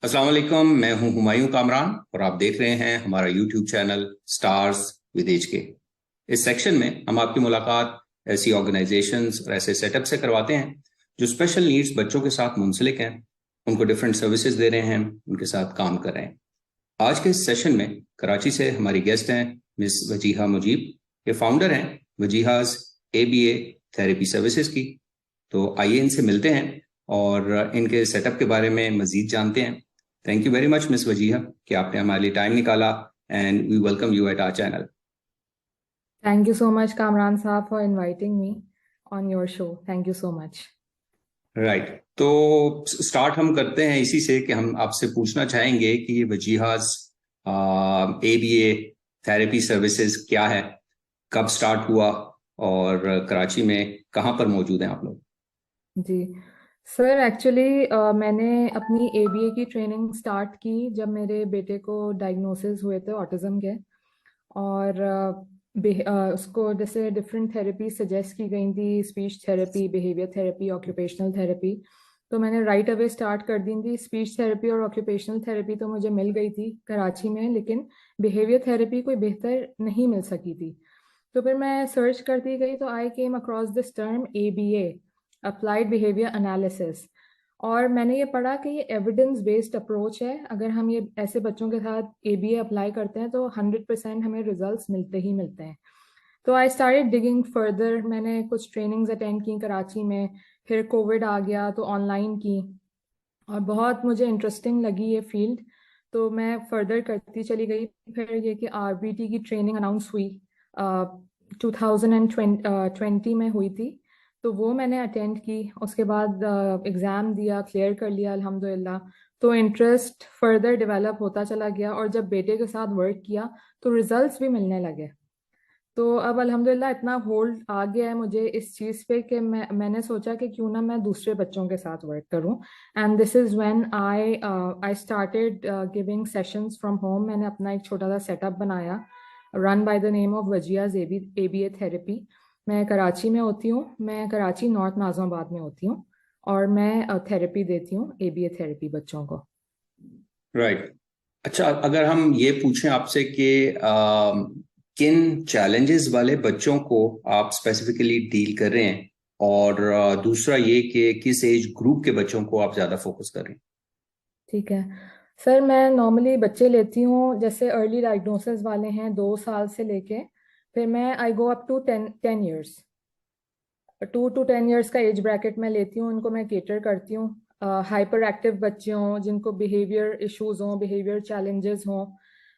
अस्सलाम वालेकुम। मैं हूं हुमायूं कामरान और आप देख रहे हैं हमारा यूट्यूब चैनल स्टार्स विद एज के। इस सेक्शन में हम आपकी मुलाकात ऐसी ऑर्गेनाइजेशंस और ऐसे सेटअप से करवाते हैं जो स्पेशल नीड्स बच्चों के साथ मुंसलिक हैं, उनको डिफरेंट सर्विसेज दे रहे हैं, उनके साथ काम कर रहे हैं। आज के इस सेशन में कराची से हमारी गेस्ट हैं मिस वजीहा मुजीब। ये फाउंडर हैं वजीहाज ABA थेरेपी सर्विसेज की। तो आइए इनसे मिलते हैं और इनके सेटअप के बारे में मजीद जानते हैं। Thank you very much miss Wajiha कि आपने हमारे लिए टाइम निकाला and we welcome you at our channel. Thank you so much, Kamran Saab, for inviting me on your show. Thank you so much. Right, तो स्टार्ट हम करते हैं इसी से कि हम आपसे पूछना चाहेंगे कि ये वजीहाज ABA थेरेपी सर्विसेज क्या है, कब स्टार्ट हुआ और कराची में कहाँ पर मौजूद हैं आप लोग। जी सर, एक्चुअली मैंने अपनी ABA की ट्रेनिंग स्टार्ट की जब मेरे बेटे को डायग्नोसिस हुए थे ऑटिज्म के। और उसको जैसे डिफरेंट थेरेपी सजेस्ट की गई थी, speech therapy, behaviour therapy, occupational therapy. तो मैंने राइट अवे स्टार्ट कर दी थी। स्पीच थेरेपी और ऑक्यूपेशनल थेरेपी तो मुझे मिल गई थी कराची में, लेकिन बिहेवियर थेरेपी कोई बेहतर नहीं मिल सकी थी। तो फिर मैं सर्च करती गई तो I came across this term ABA, applied behaviour analysis. और मैंने ये पढ़ा कि ये एविडेंस बेस्ड अप्रोच है। अगर हम ये ऐसे बच्चों के साथ ABA अप्लाई करते हैं तो 100% हमें रिजल्ट्स मिलते ही मिलते हैं। तो आई स्टार्टेड डिगिंग फर्दर। मैंने कुछ ट्रेनिंग्स अटेंड की कराची में, फिर कोविड आ गया तो ऑनलाइन की, और बहुत मुझे इंटरेस्टिंग लगी ये फील्ड। तो मैं फर्दर करती चली गई। फिर ये कि RBT की ट्रेनिंग अनाउंस हुई 2020 में हुई थी, तो वो मैंने अटेंड की। उसके बाद एग्ज़ाम दिया, क्लियर कर लिया अल्हम्दुलिल्लाह। तो इंटरेस्ट फर्दर डेवलप होता चला गया, और जब बेटे के साथ वर्क किया तो रिजल्ट्स भी मिलने लगे। तो अब अल्हम्दुलिल्लाह इतना होल्ड आ गया है मुझे इस चीज़ पे कि मैंने सोचा कि क्यों ना मैं दूसरे बच्चों के साथ वर्क करूं। And this is when I started giving sessions from home. मैंने अपना एक छोटा सा सेटअप बनाया, run by the name of Wajiha's ABA therapy. मैं कराची में होती हूँ, मैं कराची नॉर्थ नाज़िमाबाद में होती हूँ, और मैं थेरेपी देती हूँ, ABA थेरेपी बच्चों को। राइट, अच्छा, अगर हम ये पूछें आपसे कि किन चैलेंजेस वाले बच्चों को आप स्पेसिफिकली डील कर रहे हैं और दूसरा ये कि किस एज ग्रुप के बच्चों को आप ज्यादा फोकस कर रहे हैं। ठीक है सर, मैं नॉर्मली बच्चे लेती हूँ जैसे अर्ली डायग्नोसिस वाले हैं 2 साल से लेके, फिर मैं I go up to 10 10 years. 2 to 10 years का एज ब्रैकेट में लेती हूँ, उनको मैं केटर करती हूँ। हाइपर एक्टिव बच्चे हों, जिनको बिहेवियर इश्यूज हों, बिहेवियर चैलेंजेस हों,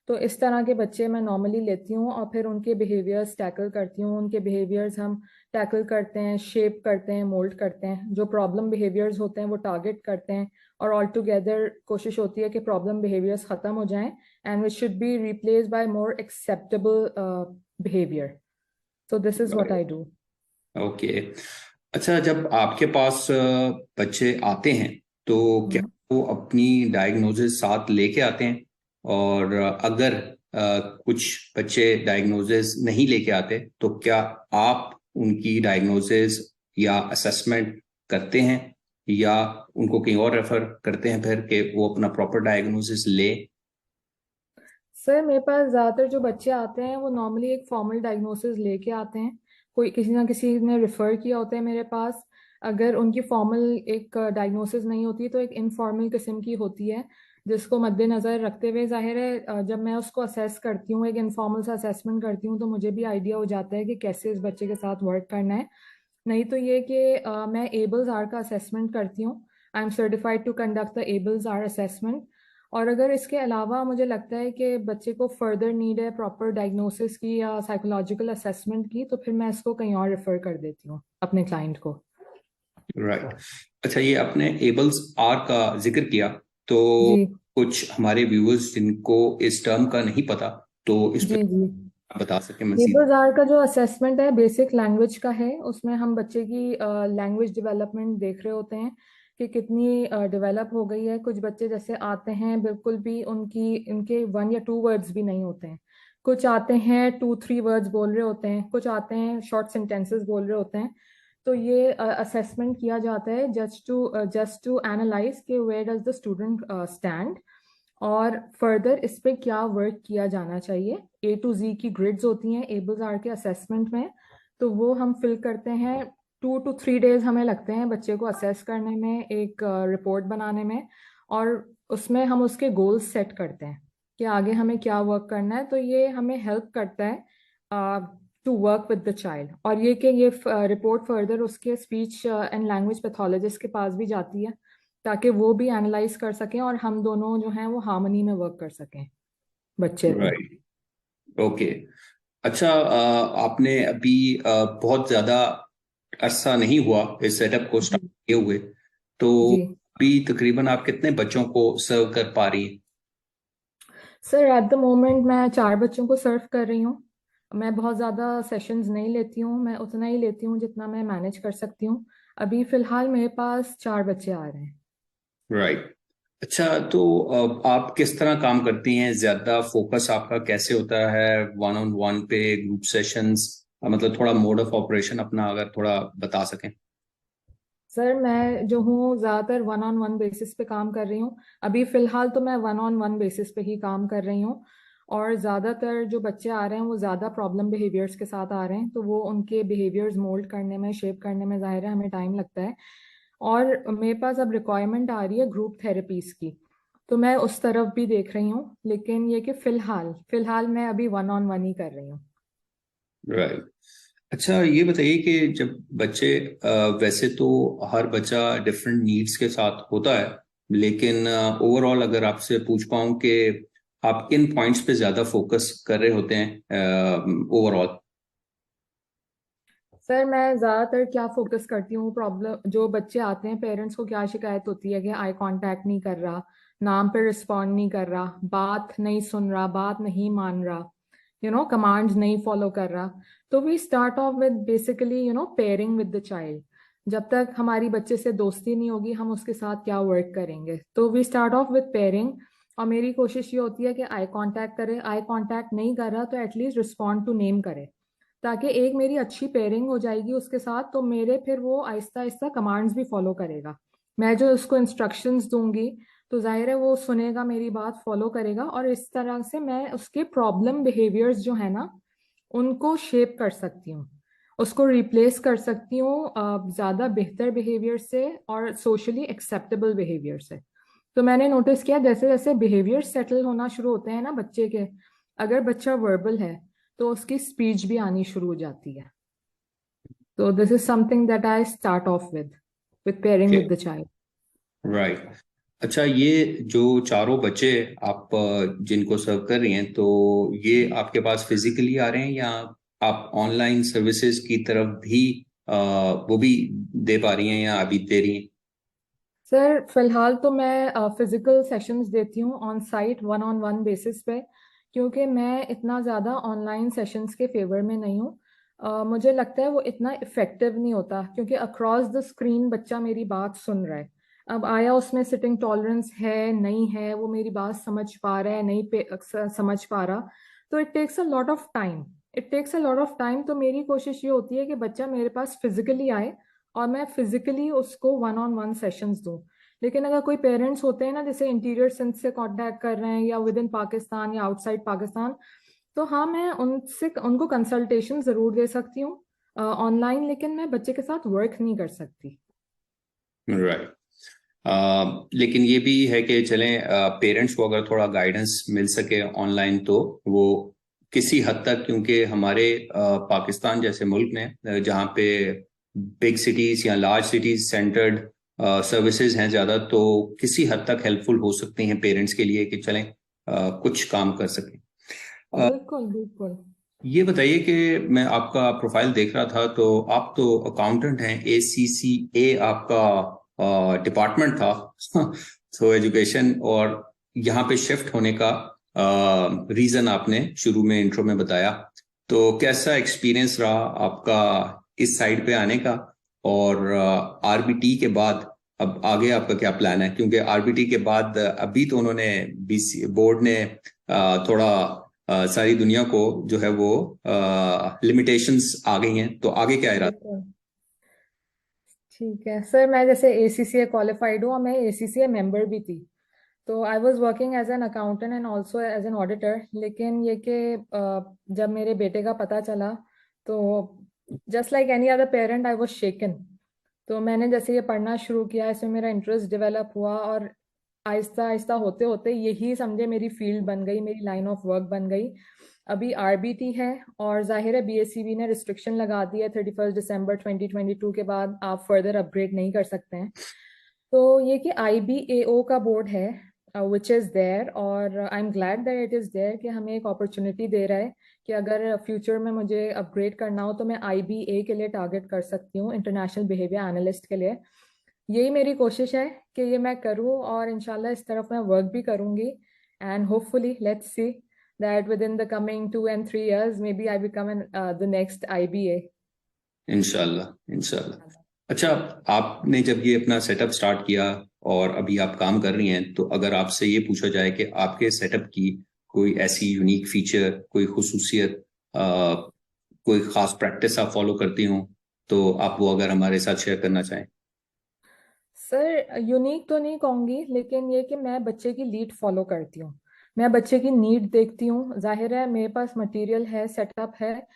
तो इस तरह के बच्चे मैं नॉर्मली लेती हूँ, और फिर उनके बिहेवियर्स टैकल करती हूँ। उनके बिहेवियर्स हम टैकल करते हैं, शेप करते हैं, मोल्ड करते हैं। जो प्रॉब्लम बिहेवियर्स होते हैं वो टारगेट करते हैं, और ऑल टुगेदर कोशिश होती है कि प्रॉब्लम बिहेवियर्स ख़त्म हो जाएं, and which should be replace by more acceptable behaviour. So this is what I do. Okay, अच्छा, जब आपके पास बच्चे आते हैं तो क्या वो अपनी डायग्नोसिस साथ लेके आते हैं, और अगर कुछ बच्चे डायग्नोसिस नहीं लेके आते तो क्या आप उनकी डायग्नोसिस या असेसमेंट करते हैं या उनको कहीं और रेफर करते हैं फिर कि वो अपना प्रॉपर डायग्नोसिस ले। सर, मेरे पास ज़्यादातर जो बच्चे आते हैं वो नॉर्मली एक फॉर्मल डायग्नोसिस लेके आते हैं। कोई किसी ना किसी ने रेफ़र किया होता है मेरे पास। अगर उनकी फॉर्मल एक डायग्नोसिस नहीं होती तो एक इनफॉर्मल किस्म की होती है, जिसको मद्देनज़र रखते हुए ज़ाहिर है जब मैं उसको असेस करती हूँ, एक इनफॉर्मल सा असेसमेंट करती हूँ, तो मुझे भी आइडिया हो जाता है कि कैसे इस बच्चे के साथ वर्क करना है। नहीं तो ये कि मैं एबल्स आर का असेसमेंट करती हूँ। I am certified to conduct the ABLLS R assessment. और अगर इसके अलावा मुझे लगता है कि बच्चे को फर्दर नीड है प्रॉपर डायग्नोसिस की या साइकोलॉजिकल असेसमेंट की, तो फिर मैं इसको कहीं और रेफर कर देती हूँ अपने क्लाइंट को। राइट, अच्छा, ये आपने एबल्स आर का जिक्र किया तो जी कुछ हमारे व्यूअर्स जिनको इस टर्म का नहीं पता, तो इस जी जी। पर बता सके मजीद। नेबर्स आर का जो असेसमेंट है बेसिक लैंग्वेज का है। उसमें हम बच्चे की लैंग्वेज डेवलपमेंट देख रहे होते हैं कि कितनी डेवलप हो गई है। कुछ बच्चे जैसे आते हैं बिल्कुल भी उनकी उनके 1 या 2 वर्ड्स भी नहीं होते हैं। कुछ आते हैं 2 3 वर्ड्स बोल रहे होते हैं, कुछ आते हैं शॉर्ट सेंटेंसेस बोल रहे होते हैं। तो ये असेसमेंट किया जाता है जस्ट टू एनालाइज कि where does the student stand, और फर्दर इस पे क्या वर्क किया जाना चाहिए। A to Z की ग्रिड्स होती हैं एबल्स आर के असेसमेंट में, तो वो हम फिल करते हैं। 2 to 3 days हमें लगते हैं बच्चे को असेस करने में, एक रिपोर्ट बनाने में, और उसमें हम उसके गोल्स सेट करते हैं कि आगे हमें क्या वर्क करना है। तो ये हमें हेल्प करता है to work with the child, और ये रिपोर्ट फर्दर उसके स्पीच एंड लैंग्वेज पैथोलॉजिस्ट के पास भी जाती है, ताकि वो भी एनालाइज कर सकें और हम दोनों जो हैं वो हार्मनी में वर्क कर सकें बच्चे पे। Right, okay. अच्छा, आपने अभी बहुत ज्यादा अरसा नहीं हुआ इस सेटअप को स्टार्ट जी किए हुए, तो जी। अभी तकरीबन आप कितने बच्चों को सर्व कर पा रही हैं? सर एट द मोमेंट मैं 4 बच्चों को सर्व कर रही हूँ। मैं बहुत ज़्यादा सेशंस नहीं लेती हूँ, मैं उतना ही लेती हूँ जितना मैं मैनेज कर सकती हूँ। अभी फ़िलहाल मेरे पास 4 बच्चे आ रहे हैं। राइट। अच्छा, तो आप किस तरह काम करती हैं? ज्यादा फोकस आपका कैसे होता है, वन ऑन वन पे, ग्रुप सेशंस? मतलब थोड़ा मोड ऑफ ऑपरेशन अपना अगर थोड़ा बता सकें। सर मैं जो हूँ ज़्यादातर वन ऑन वन बेसिस पे काम कर रही हूँ। अभी फ़िलहाल तो मैं वन ऑन वन बेसिस पे ही काम कर रही हूँ, और ज़्यादातर जो बच्चे आ रहे हैं वो ज़्यादा प्रॉब्लम बिहेवियर्स के साथ आ रहे हैं, तो वो उनके बिहेवियर्स मोल्ड करने में, शेप करने में ज़ाहिर है हमें टाइम लगता है। और मेरे पास अब रिक्वायरमेंट आ रही है ग्रुप थेरेपीज की, तो मैं उस तरफ भी देख रही हूँ, लेकिन ये कि फ़िलहाल फ़िलहाल मैं अभी वन ऑन वन ही कर रही हूँ। राइट। अच्छा, ये बताइए कि जब बच्चे वैसे तो हर बच्चा डिफरेंट नीड्स के साथ होता है, लेकिन ओवरऑल अगर आपसे पूछ पाऊं कि आप किन पॉइंट्स पे ज्यादा फोकस कर रहे होते हैं ओवरऑल? सर मैं ज़्यादातर क्या फोकस करती हूँ, प्रॉब्लम जो बच्चे आते हैं पेरेंट्स को क्या शिकायत होती है कि आई कांटेक्ट नहीं कर रहा, नाम पे रिस्पॉन्ड नहीं कर रहा, बात नहीं सुन रहा, बात नहीं मान रहा, कमांड्स नहीं फॉलो कर रहा। तो we start off with basically pairing with the child. जब तक हमारी बच्चे से दोस्ती नहीं होगी हम उसके साथ क्या वर्क करेंगे, तो we start off with pairing. और मेरी कोशिश ये होती है कि आई कांटेक्ट करे, आई कांटेक्ट नहीं कर रहा तो एटलीस्ट रिस्पॉन्ड टू नेम करे, ताकि एक मेरी अच्छी पेयरिंग हो जाएगी उसके साथ, तो मेरे फिर वो आहिस्ता आहिस्ता कमांड्स भी फॉलो करेगा। मैं जो उसको इंस्ट्रक्शंस दूंगी तो जाहिर है वो सुनेगा, मेरी बात फॉलो करेगा, और इस तरह से मैं उसके प्रॉब्लम बिहेवियर्स जो है ना उनको शेप कर सकती हूँ, उसको रिप्लेस कर सकती हूँ ज़्यादा बेहतर बिहेवियर से और सोशली एक्सेप्टेबल बिहेवियर से। तो मैंने नोटिस किया जैसे जैसे बिहेवियर सेटल होना शुरू होते हैं ना बच्चे के, अगर बच्चा वर्बल है तो उसकी स्पीच भी आनी शुरू हो जाती है। तो this is something that I start off with pairing with the child. Right. अच्छा, ये जो चारों बच्चे आप जिनको सर्व कर रही हैं, तो ये आपके पास फिजिकली आ रहे हैं या आप ऑनलाइन सर्विसेज की तरफ भी वो भी दे पा रही हैं या अभी दे रही हैं? सर फिलहाल तो मैं फिजिकल सेशंस देती हूँ on site one on one basis पे, क्योंकि मैं इतना ज़्यादा ऑनलाइन सेशंस के फेवर में नहीं हूँ। मुझे लगता है वो इतना इफेक्टिव नहीं होता, क्योंकि अक्रॉस द स्क्रीन बच्चा मेरी बात सुन रहा है। अब आया उसमें सिटिंग टॉलरेंस है नहीं है, वो मेरी बात समझ पा रहा है नहीं समझ पा रहा, तो it takes a lot of time. तो मेरी कोशिश ये होती है कि बच्चा मेरे पास फिजिकली आए और मैं फिजिकली उसको वन ऑन वन सेशंस दूं। लेकिन अगर कोई पेरेंट्स होते हैं ना जैसे इंटीरियर सिंध से कांटेक्ट कर रहे हैं या विद इन पाकिस्तान या आउटसाइड पाकिस्तान, तो हाँ मैं उनसे उनको कंसल्टेशन जरूर दे सकती हूँ ऑनलाइन, लेकिन मैं बच्चे के साथ वर्क नहीं कर सकती। राइट। लेकिन ये भी है कि चलें, पेरेंट्स को अगर थोड़ा गाइडेंस मिल सके ऑनलाइन तो वो किसी हद तक, क्योंकि हमारे पाकिस्तान जैसे मुल्क में जहाँ पे बिग सिटीज या लार्ज सिटीज सेंटर्ड सर्विसेज हैं ज़्यादा, तो किसी हद तक हेल्पफुल हो सकती हैं पेरेंट्स के लिए कि चलें कुछ काम कर सकें। अ, बिल्कुल बिल्कुल। ये बताइए कि मैं आपका प्रोफाइल देख रहा था, तो आप तो अकाउंटेंट हैं, ACCA आपका डिपार्टमेंट था तो एजुकेशन, और यहाँ पे शिफ्ट होने का रीजन आपने शुरू में इंट्रो में बताया, तो कैसा एक्सपीरियंस रहा आपका इस साइड पे आने का? और RBT के बाद अब आगे आपका क्या प्लान है? क्योंकि RBT के बाद अभी तो उन्होंने BC बोर्ड ने थोड़ा सारी दुनिया को जो है वो लिमिटेशंस आ गई हैं, तो आगे क्या इरादा? बिल्कुल। ठीक है सर, मैं जैसे ACCA क्वालिफाइड हूँ और मैं ACCA मेंबर भी थी। तो I was working as an accountant and also as an auditor. लेकिन ये कि जब मेरे बेटे का पता चला तो just like any other parent I was shaken. तो मैंने जैसे ये पढ़ना शुरू किया, इसमें मेरा इंटरेस्ट डेवलप हुआ और आहिस्ता आहिस्ता होते होते यही समझे मेरी फील्ड बन गई, मेरी लाइन ऑफ वर्क बन गई। अभी RBT है और जाहिर है BACB ने रिस्ट्रिक्शन लगा दी है 31 दिसंबर 2022 के बाद आप फर्दर अपग्रेड नहीं कर सकते हैं। तो ये कि IBAO का बोर्ड है विच इज़ देयर, और I am glad that it is there कि हमें एक अपॉर्चुनिटी दे रहा है कि अगर फ्यूचर में मुझे अपग्रेड करना हो तो मैं IBA के लिए टारगेट कर सकती हूँ, इंटरनेशनल बिहेवियर एनालिस्ट के लिए। यही मेरी कोशिश है कि ये मैं करूँ और इंशाल्लाह इस तरफ मैं वर्क भी करूँगी। And hopefully let's see that within the coming 2 and 3 years maybe I become the next IBA. इंशाल्लाह इंशाल्लाह। अच्छा, आपने जब ये अपना सेटअप स्टार्ट किया और अभी आप काम कर रही हैं, तो अगर आपसे ये पूछा जाए कि आपके सेटअप की कोई ऐसी यूनिक फीचर, कोई खुसूसियत, कोई खास प्रैक्टिस आप फॉलो करती हो, तो आप वो अगर हमारे साथ शेयर करना चाहें। सर यूनिक तो नहीं कहूँगी, लेकिन ये कि मैं बच्चे की लीड फॉलो करती हूँ। मैं बच्चे की नीड देखती हूँ। जाहिर है मेरे पास मटेरियल है, सेटअप है,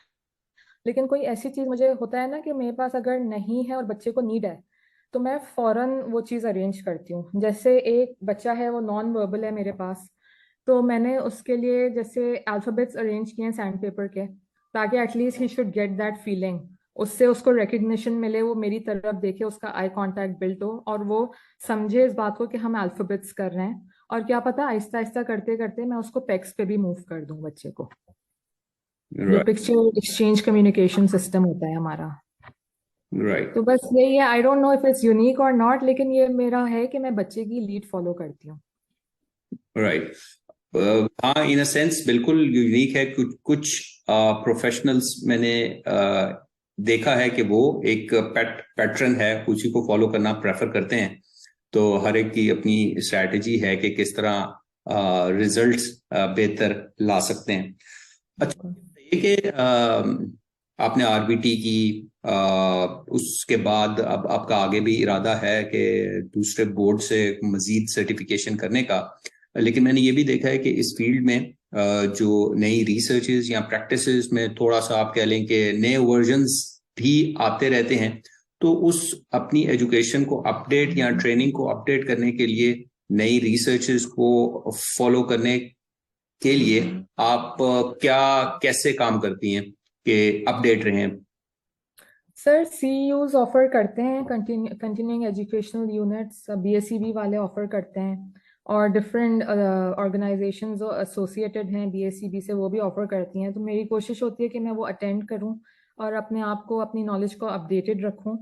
लेकिन कोई ऐसी चीज़ मुझे होता है ना कि मेरे पास अगर नहीं है और बच्चे को नीड है तो मैं फौरन वो चीज़ अरेंज करती हूँ। जैसे एक बच्चा है वो नॉन वर्बल है मेरे पास, तो मैंने उसके लिए जैसे अल्फ़ाबेट्स अरेंज किए हैं सैंड पेपर के, ताकि at least he should get that feeling, उससे उसको रिकग्निशन मिले, वो मेरी तरफ देखे, उसका आई कांटेक्ट बिल्ड हो और वो समझे इस बात को कि हम अल्फ़ाबेट्स कर रहे हैं। और क्या पता आहिस्ता आहिस्ता करते करते मैं उसको पेक्स पे भी मूव कर दूं बच्चे को, जो right picture exchange communication system होता है हमारा। राइट तो बस यही है, I don't know if it's unique और नॉट, लेकिन ये मेरा है कि मैं बच्चे की लीड फॉलो करती हूँ। राइट। हाँ, इन अ सेंस बिल्कुल यूनिक है। कुछ कुछ प्रोफेशनल्स मैंने देखा है कि वो एक पैटर्न है, उसी को फॉलो करना प्रेफर करते हैं। तो हर एक की अपनी स्ट्रैटेजी है कि किस तरह रिजल्ट्स बेहतर ला सकते हैं। अच्छा, बिल्कुल। ये कि आपने RBT की, उसके बाद अब आपका आगे भी इरादा है कि दूसरे बोर्ड से मजीद सर्टिफिकेशन करने का। लेकिन मैंने ये भी देखा है कि इस फील्ड में जो नई रिसर्चेस या प्रैक्टिसेस में थोड़ा सा आप कह लें कि नए वर्जन्स भी आते रहते हैं। तो उस अपनी एजुकेशन को अपडेट या ट्रेनिंग को अपडेट करने के लिए, नई रिसर्चेस को फॉलो करने के लिए आप क्या कैसे काम करती हैं कि अपडेट रहें। सर CEUs ऑफर करते हैं, कंटिन्यूइंग एजुकेशनल यूनिट्स BACB वाले ऑफर करते हैं, और डिफरेंट ऑर्गेनाइजेशंस जो एसोसिएटेड हैं BACB से वो भी ऑफर करती हैं। तो मेरी कोशिश होती है कि मैं वो अटेंड करूं और अपने आप को, अपनी नॉलेज को अपडेटेड रखूं।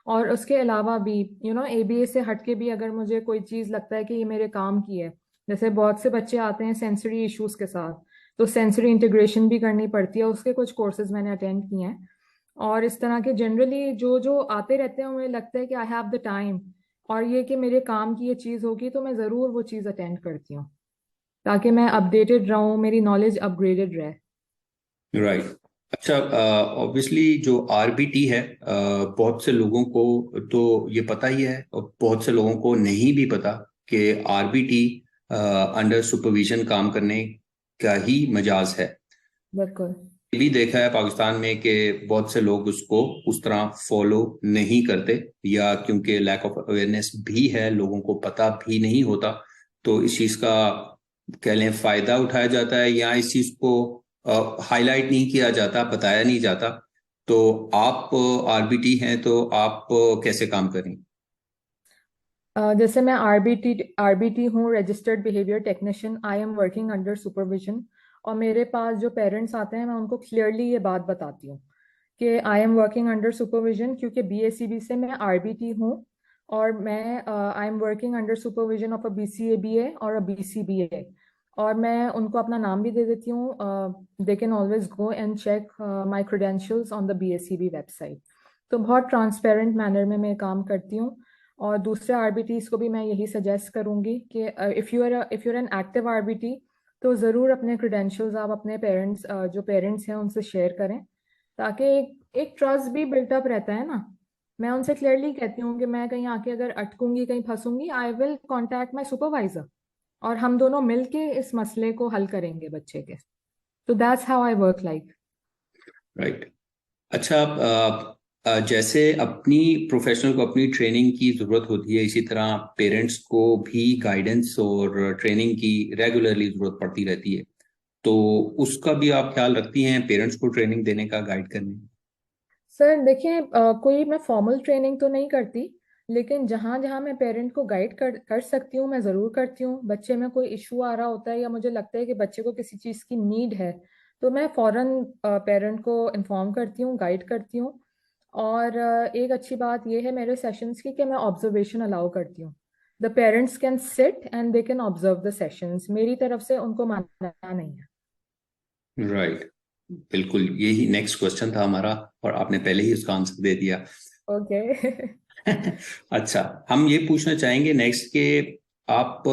और उसके अलावा भी ABA से हट के भी अगर मुझे कोई चीज़ लगता है कि ये मेरे काम की है, जैसे बहुत से बच्चे आते हैं सेंसरी इश्यूज के साथ, तो सेंसरी इंटीग्रेशन भी करनी पड़ती है, उसके कुछ कोर्सेज मैंने अटेंड किए हैं। और इस तरह के जनरली जो जो आते रहते हैं मुझे लगता है कि आई हैव द टाइम और ये कि मेरे काम की ये चीज़ होगी तो मैं ज़रूर वो चीज़ अटेंड करती हूँ, ताकि मैं अपडेटेड रहूँ, मेरी नॉलेज अपग्रेडेड रहे। राइट। अच्छा, ऑब्वियसली जो RBT है, बहुत से लोगों को तो ये पता ही है और बहुत से लोगों को नहीं भी पता कि RBT अंडर सुपरविजन काम करने का ही मजाज है। बिल्कुल। ये भी देखा है पाकिस्तान में कि बहुत से लोग उसको उस तरह फॉलो नहीं करते, या क्योंकि लैक ऑफ अवेयरनेस भी है, लोगों को पता भी नहीं होता, तो इस चीज का कह लें फायदा उठाया जाता है, या इस चीज को हाईलाइट नहीं किया जाता, बताया नहीं जाता। तो आप RBT हैं, तो आप कैसे काम करें। जैसे मैं आरबीटी हूँ, registered behaviour technician, I am working under supervision. और मेरे पास जो पेरेंट्स आते हैं मैं उनको क्लियरली ये बात बताती हूँ कि I am working under supervision, क्योंकि BACB से मैं RBT हूँ और मैं I am working under supervision of a BCABA और अ BCBA। और मैं उनको अपना नाम भी दे देती हूँ, they can always go and check my credentials on the BACB website. तो बहुत ट्रांसपेरेंट मैनर में मैं काम करती हूँ। और दूसरे RBTs को भी मैं यही सजेस्ट करूंगी कि if you are an active RBT तो ज़रूर अपने क्रेडेंशियल्स आप अपने पेरेंट्स, जो पेरेंट्स हैं उनसे शेयर करें, ताकि एक ट्रस्ट भी बिल्टअप रहता है ना। मैं उनसे क्लियरली कहती हूँ कि मैं कहीं आके अगर अटकूंगी, कहीं फंसूंगी, I will contact my supervisor और हम दोनों मिलके इस मसले को हल करेंगे बच्चे के। तो that's how I work like. Right. अच्छा, जैसे अपनी प्रोफेशनल को अपनी ट्रेनिंग की जरूरत होती है, इसी तरह पेरेंट्स को भी गाइडेंस और ट्रेनिंग की रेगुलरली जरूरत पड़ती रहती है। तो उसका भी आप ख्याल रखती हैं, पेरेंट्स को ट्रेनिंग देने का, गाइड करने सर देखिए, कोई मैं फॉर्मल ट्रेनिंग तो नहीं करती, लेकिन जहाँ जहाँ मैं पेरेंट को गाइड कर सकती हूँ मैं ज़रूर करती हूँ। बच्चे में कोई इशू आ रहा होता है या मुझे लगता है कि बच्चे को किसी चीज़ की नीड है, तो मैं फ़ौरन पेरेंट को इन्फॉर्म करती हूँ, गाइड करती हूँ। और एक अच्छी बात यह है मेरे सेशंस की कि मैं ऑब्जर्वेशन अलाउ करती हूँ। The parents can sit and they can observe the sessions, मेरी तरफ से उनको मानना नहीं है। में। राइट। बिल्कुल, यही नेक्स्ट क्वेश्चन था हमारा, और आपने पहले ही उसका आंसर दे दिया। ओके। अच्छा, हम ये पूछना चाहेंगे नेक्स्ट के आप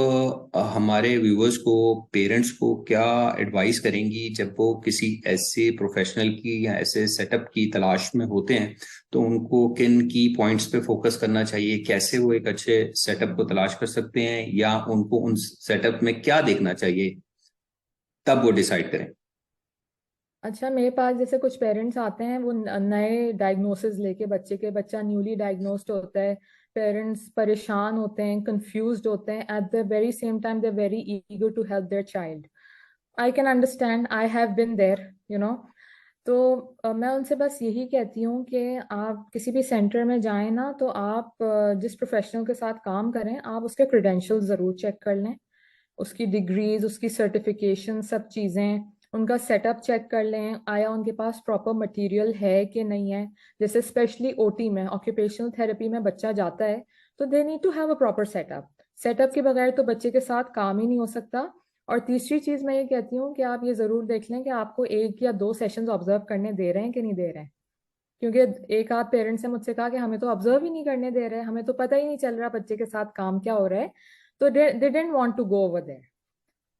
हमारे व्यूअर्स को, पेरेंट्स को क्या एडवाइस करेंगी जब वो किसी ऐसे प्रोफेशनल की या ऐसे सेटअप की तलाश में होते हैं, तो उनको किन की पॉइंट्स पे फोकस करना चाहिए, कैसे वो एक अच्छे सेटअप को तलाश कर सकते हैं, या उनको उन सेटअप में क्या देखना चाहिए तब वो डिसाइड करें। अच्छा, मेरे पास जैसे कुछ पेरेंट्स आते हैं, वो नए डायग्नोसिस लेके बच्चे के, बच्चा न्यूली डायग्नोस्ड होता है, पेरेंट्स परेशान होते हैं, कंफ्यूज्ड होते हैं, at the very same time they very eager to help their child. I can understand, I have been there, you know. तो मैं उनसे बस यही कहती हूँ कि आप किसी भी सेंटर में जाएं ना, तो आप जिस प्रोफेशनल के साथ काम करें, आप उसके क्रेडेंशियल्स ज़रूर चेक कर लें, उसकी डिग्रीज, उसकी सर्टिफिकेशन, सब चीज़ें, उनका सेटअप चेक कर लें, आया उनके पास प्रॉपर मटेरियल है कि नहीं है। जैसे स्पेशली ओटी में, ऑक्यूपेशनल थेरेपी में बच्चा जाता है, तो they need to have a proper setup. Setup के बगैर तो बच्चे के साथ काम ही नहीं हो सकता। और तीसरी चीज़ मैं ये कहती हूँ कि आप ये ज़रूर देख लें कि आपको 1 या 2 सेशंस ऑब्जर्व करने दे रहे हैं कि नहीं दे रहे हैं। क्योंकि एक आध पेरेंट्स ने मुझसे कहा कि हमें तो ऑब्जर्व ही नहीं करने दे रहे हैं, हमें तो पता ही नहीं चल रहा बच्चे के साथ काम क्या हो रहा है। तो they didn't want to go over there.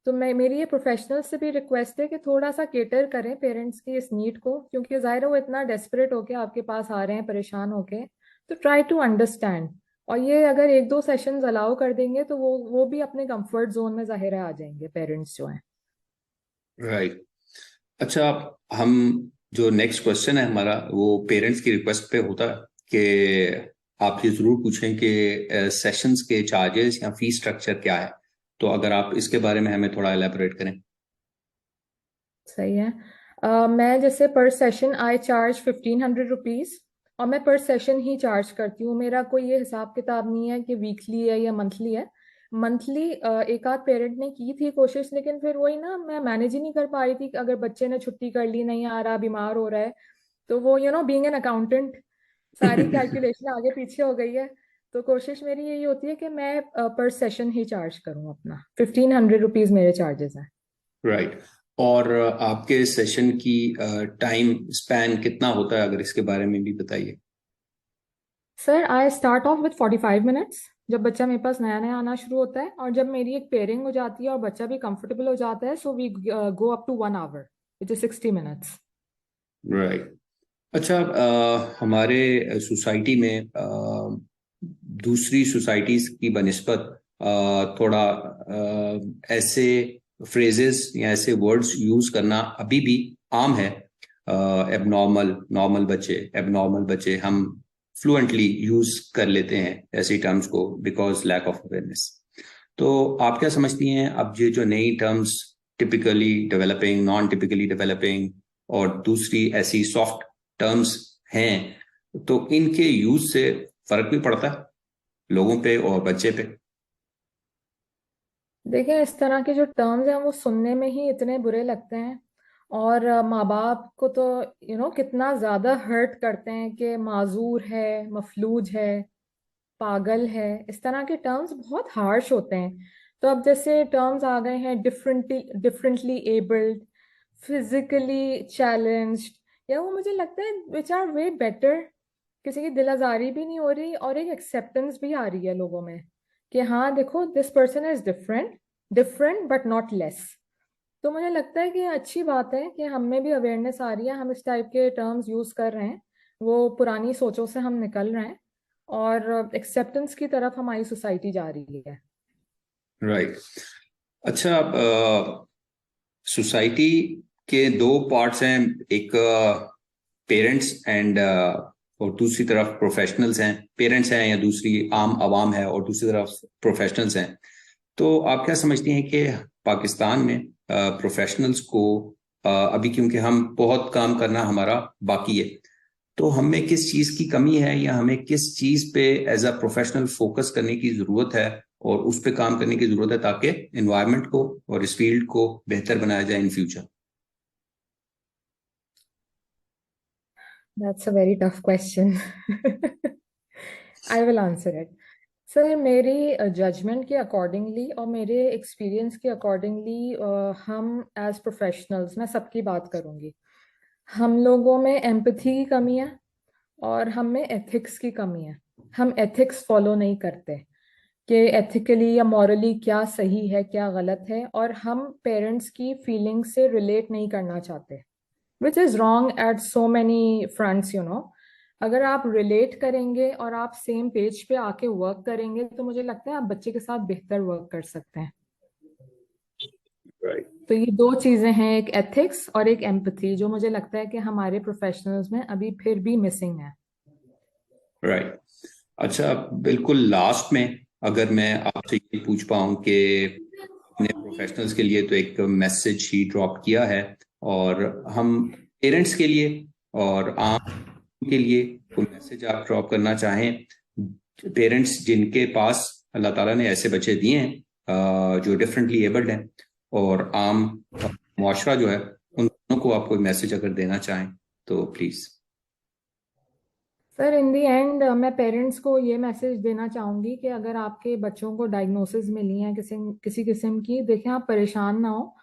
तो मैं, मेरी ये प्रोफेशनल से भी रिक्वेस्ट है कि थोड़ा सा केटर करें पेरेंट्स की इस नीड को, क्योंकि जाहिर है वो इतना डेस्परेट होके आपके पास आ रहे हैं, परेशान होके। तो ट्राई टू अंडरस्टैंड। और ये अगर 1 2 सेशंस अलाउ कर देंगे तो वो भी अपने कंफर्ट जोन में जाहिर है आ जाएंगे, पेरेंट्स जो हैं। राइट। अच्छा, हम जो नेक्स्ट क्वेश्चन है हमारा, वो पेरेंट्स की रिक्वेस्ट पे होता है कि आप ये जरूर पूछें कि सेशंस के चार्जेस या फीस स्ट्रक्चर क्या है। तो अगर आप इसके बारे में हमें थोड़ा एलेबोरेट करें। सही है। मैं जैसे पर सेशन आई चार्ज 1500 रुपीज, और मैं पर सेशन ही चार्ज करती हूँ। मेरा कोई ये हिसाब किताब नहीं है कि वीकली है या मंथली है। मंथली एक आध पेरेंट ने की थी कोशिश, लेकिन फिर वही ना, मैं मैनेज ही नहीं कर पा रही थी कि अगर बच्चे ने छुट्टी कर ली, नहीं आ रहा, बीमार हो रहा है, तो वो बीइंग एन अकाउंटेंट, सारी कैलकुलेशन आगे पीछे हो गई है। तो कोशिश मेरी यही होती है कि मैं पर सेशन ही चार्ज करूँ अपना। 1500 रुपीज मेरे चार्जेस हैं। राइट। और आपके सेशन की टाइम स्पैन कितना होता है, अगर इसके बारे में भी बताइए। Sir I start of with 45 minutes, जब बच्चा मेरे पास नया नया आना शुरू होता है, और जब मेरी एक पेयरिंग हो जाती है और बच्चा भी कंफर्टेबल हो जाता है, so we go up to 1 hour, which is 60 minutes. Right. अच्छा, हमारे सोसाइटी में दूसरी सोसाइटीज की बनिस्बत थोड़ा ऐसे फ्रेजेस या ऐसे वर्ड्स यूज करना अभी भी आम है। एबनॉर्मल, नॉर्मल बच्चे हम फ्लुएंटली यूज कर लेते हैं ऐसी टर्म्स को, बिकॉज लैक ऑफ अवेयरनेस। तो आप क्या समझती हैं, अब ये जो नई terms, typically developing, non typically developing, और दूसरी ऐसी सॉफ्ट टर्म्स हैं, तो इनके यूज से फर्क भी पड़ता है लोगों पे और बच्चे पे। देखिए, इस तरह के जो टर्म्स हैं वो सुनने में ही इतने बुरे लगते हैं, और माँ बाप को तो कितना ज्यादा हर्ट करते हैं कि माजूर है, मफलूज है, पागल है। इस तरह के टर्म्स बहुत हार्श होते हैं। तो अब जैसे टर्म्स आ गए हैं, डिफरेंटली एबल्ड, फिजिकली चैलेंज्ड, या वो मुझे लगता है विच आर वे बेटर। किसी की दिल आजारी भी नहीं हो रही, और एक एक्सेप्टेंस भी आ रही है लोगों में कि हाँ देखो, this person is different, different but not less. तो मुझे लगता है कि ये अच्छी बात है कि हम में भी अवेयरनेस आ रही है, हम इस टाइप के टर्म्स यूज कर रहे हैं। वो पुरानी सोचों से हम निकल रहे हैं और एक्सेप्टेंस की तरफ हमारी सोसाइटी जा रही है। राइट। अच्छा, सोसाइटी के दो पार्ट्स हैं, एक पेरेंट्स एंड और दूसरी तरफ प्रोफेशनल्स हैं। पेरेंट्स हैं या दूसरी आम आवाम है और दूसरी तरफ प्रोफेशनल्स हैं। तो आप क्या समझती हैं कि पाकिस्तान में प्रोफेशनल्स को अभी, क्योंकि हम बहुत काम करना हमारा बाकी है, तो हमें किस चीज की कमी है या हमें किस चीज पे एज अ प्रोफेशनल फोकस करने की जरूरत है और उस पे काम करने की जरूरत है ताकि एनवायरनमेंट को और इस फील्ड को बेहतर बनाया जाए in future? That's a very tough question. I will answer it. Sir, मेरी जजमेंट के अकॉर्डिंगली और मेरे एक्सपीरियंस के अकॉर्डिंगली हम एज प्रोफेशनल्स, मैं सबकी बात करूंगी, हम लोगों में एम्पैथी की कमी है और हम में एथिक्स की कमी है। हम एथिक्स फॉलो नहीं करते कि एथिकली या मॉरली क्या सही है क्या गलत है, और हम पेरेंट्स की फीलिंग से रिलेट नहीं करना चाहते, which is wrong at so many fronts, you know. अगर आप रिलेट करेंगे और आप सेम पेज पे आके वर्क करेंगे तो मुझे लगता है आप बच्चे के साथ बेहतर वर्क कर सकते हैं। राइट। तो ये दो चीजें हैं, एक एथिक्स और एक एम्पैथी, जो मुझे लगता है कि हमारे प्रोफेशनल्स में अभी फिर भी मिसिंग है। राइट। अच्छा, बिल्कुल लास्ट में अगर मैं आपसे ये पूछ पाऊं कि अपने प्रोफेशनल्स के लिए तो एक मैसेज ही ड्रॉप किया है, और हम पेरेंट्स के लिए और आम के लिए कोई मैसेज आप ड्रॉप करना चाहें, पेरेंट्स जिनके पास अल्लाह ताला ने ऐसे बच्चे दिए हैं जो डिफरेंटली एबल्ड हैं, और आम मुआशरा जो है, उन दोनों को आप कोई मैसेज अगर देना चाहें तो please. Sir, in the and मैं पेरेंट्स को ये मैसेज देना चाहूंगी कि अगर आपके बच्चों को डायग्नोसिस मिली है किसी किसी किस्म की, देखें आप परेशान ना हो,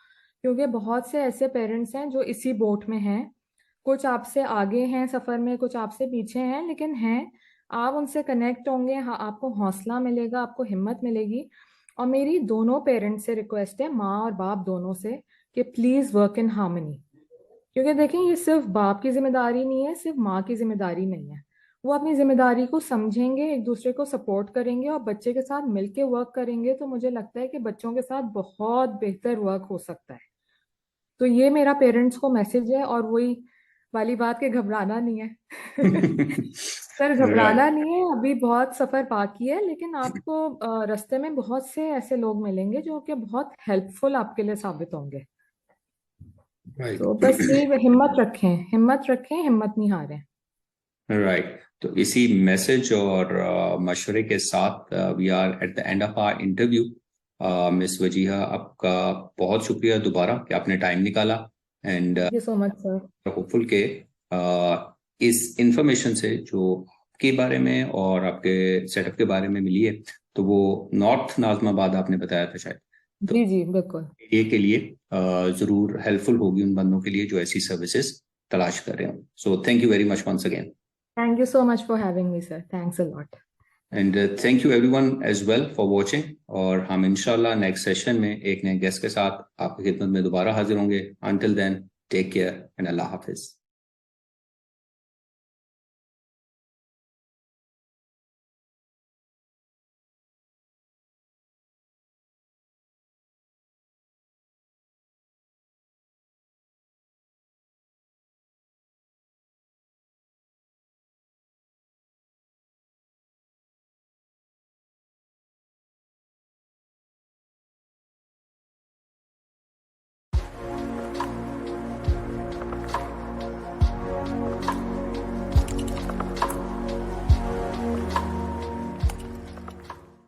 क्योंकि बहुत से ऐसे पेरेंट्स हैं जो इसी बोट में हैं। कुछ आपसे आगे हैं सफर में, कुछ आपसे पीछे हैं, लेकिन हैं। आप उनसे कनेक्ट होंगे, हाँ, आपको हौसला मिलेगा, आपको हिम्मत मिलेगी। और मेरी दोनों पेरेंट्स से रिक्वेस्ट है, माँ और बाप दोनों से, कि प्लीज वर्क इन हार्मनी। क्योंकि देखें, ये सिर्फ बाप की जिम्मेदारी नहीं है, सिर्फ माँ की जिम्मेदारी नहीं है। वो अपनी जिम्मेदारी को समझेंगे, एक दूसरे को सपोर्ट करेंगे और बच्चे के साथ मिलके वर्क करेंगे, तो मुझे लगता है कि बच्चों के साथ बहुत बेहतर वर्क हो सकता है। तो ये मेरा पेरेंट्स को मैसेज है, और वही वाली बात कि घबराना नहीं है। सर, घबराना राइट। नहीं है, अभी बहुत सफर बाकी है, लेकिन आपको रास्ते में बहुत से ऐसे लोग मिलेंगे जो कि बहुत हेल्पफुल आपके लिए साबित होंगे। तो राइट। बस ये हिम्मत रखें, हिम्मत रखें, हिम्मत नहीं हारें। राइट। तो इसी मैसेज और मशवरे के साथ we are at the end of our interview. Miss Wajiha, आपका बहुत शुक्रिया दोबारा कि आपने टाइम निकाला, and thank you so much sir. Hopeful के इस इंफॉर्मेशन से जो आपके बारे में और आपके सेटअप के बारे में मिली है, तो वो नॉर्थ नाजमाबाद आपने बताया था शायद, तो जी जी, बिल्कुल। ये के लिए जरूर हेल्पफुल होगी उन बंदों के लिए जो ऐसी सर्विसेज तलाश कर रहे हो। So thank you very much once again. Thank you so much for having me sir, thanks a lot. And thank you everyone as well for watching. और हम इंशाल्लाह नेक्स्ट सेशन में एक नए गेस्ट के साथ आपकी खिदमत में दोबारा हाजिर होंगे। Until then, take care and अल्लाह हाफिज।